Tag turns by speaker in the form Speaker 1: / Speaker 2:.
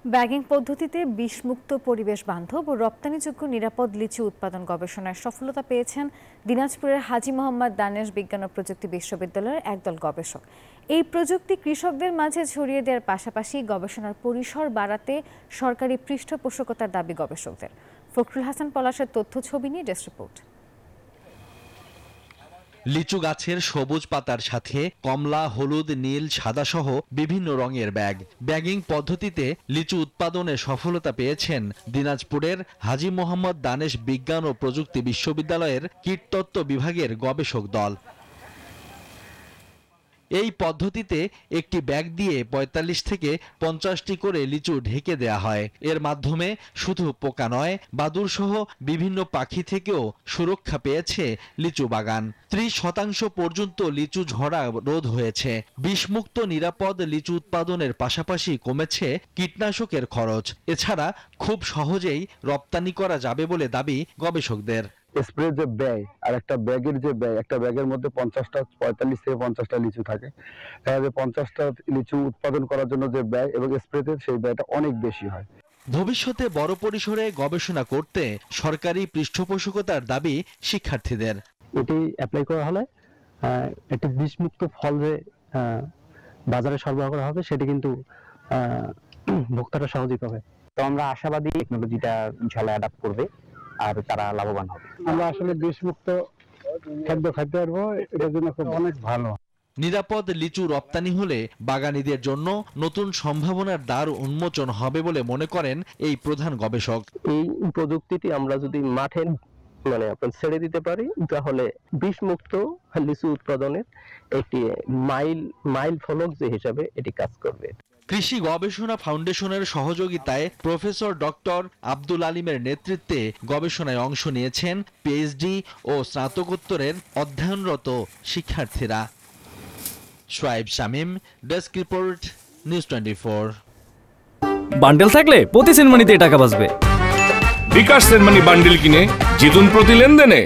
Speaker 1: Bagging পদ্ধতিতে বিষমুক্ত পরিবেশ বান্ধব ও রপ্তানিযোগ্য নিরাপদ লিচু উৎপাদন গবেষণায় সফলতা পেয়েছেন দিনাজপুরের হাজী মোহাম্মদ দানেশ বিজ্ঞান ও প্রযুক্তি বিশ্ববিদ্যালয়ের একদল গবেষক। এই প্রযুক্তি কৃষকদের মাঝে ছড়িয়ে দেওয়ার পাশাপাশি গবেষণার পরিসর বাড়াতে সরকারি পৃষ্ঠপোষকতার দাবি গবেষকদের। ফখরুল হাসান পলাশের তথ্য ছবি নিয়ে ডেস্ক রিপোর্ট।
Speaker 2: লিচু গাছের সবুজ পাতার সাথে কমলা, হলুদ, নীল, সাদা সহ বিভিন্ন রঙের ব্যাগিং পদ্ধতিতে লিচু উৎপাদনে সফলতা পেয়েছেন দিনাজপুরের হাজী মোহাম্মদ দানেশ বিজ্ঞান ও প্রযুক্তি বিশ্ববিদ্যালয়ের কীটতত্ত্ব বিভাগের গবেষক দল। এই পদ্ধতিতে একটি ব্যাগ দিয়ে ৪৫ থেকে ৫০টি করে লিচু ঢেকে দেয়া হয়। এর মাধ্যমে শুধু পোকা নয়, বাদুড় সহ বিভিন্ন পাখি থেকেও সুরক্ষা পেয়েছে লিচু বাগান। ৩০% পর্যন্ত লিচু ঝরা রোধ হয়েছে। বিষমুক্ত নিরাপদ লিচু উৎপাদনের পাশাপাশি কমেছে কীটনাশকের খরচ। এছাড়া খুব সহজেই রপ্তানি করা যাবে বলে দাবি গবেষকদের।
Speaker 3: স্প্রে যে ব্যয় আর একটা ব্যাগের যে ব্যয়, একটা ব্যাগের মধ্যে ৪৫ থেকে ৫০টা লিচু থাকে। ৫০টা লিচু উৎপাদন করার জন্য যে ব্যয় এবং স্প্রেতে সেই ব্যয়টা অনেক বেশি হয়।
Speaker 2: ভবিষ্যতে বড় পরিসরে গবেষণা করতে সরকারি পৃষ্ঠপোষকতার দাবি শিক্ষার্থীদের।
Speaker 4: এটি অ্যাপ্লাই করা হলে একটি বিষমুক্ত ফল যে বাজারে সরবরাহ করা হবে সেটি কিন্তু ভোক্তারা সহজেই পাবে।
Speaker 5: তো আমরা আশাবাদী টেকনোলজিটা ইনশাআল্লাহ অ্যাডাপ্ট করবে আর তারা লাভবান হবে।
Speaker 3: আমরা আসলে বিষমুক্ত খাদ্য খাইতে পারবো, এটার জন্য অনেক ভালো।
Speaker 2: নিরাপদ লিচু রপ্তানি হলে বাগানীদের জন্য নতুন সম্ভাবনার দ্বার উন্মোচন হবে বলে মনে করেন এই প্রধান গবেষক।
Speaker 6: এই প্রযুক্তিটি আমরা যদি মাঠে ছেড়ে দিতে পারি তাহলে বিষমুক্ত লিচু উৎপাদনের একটি মাইল ফলক যে হিসাবে এটি কাজ করবে।
Speaker 2: কৃষি গবেষণা ফাউন্ডেশনের সহযোগিতায় প্রফেসর ডক্টর আব্দুল আলিমের নেতৃত্বে গবেষণায় অংশ নিয়েছেন পিএইচডি ও স্নাতকোত্তরের অধ্যয়নরত শিক্ষার্থীরা। Shoaib Shamim, desk report, news 24।
Speaker 7: Bundle থাকলে প্রতি সেনমানিতে টাকা বাঁচবে।
Speaker 8: বিকাশ সেনমানি বান্ডেল কিনে জিতুন প্রতি লেনদেনে।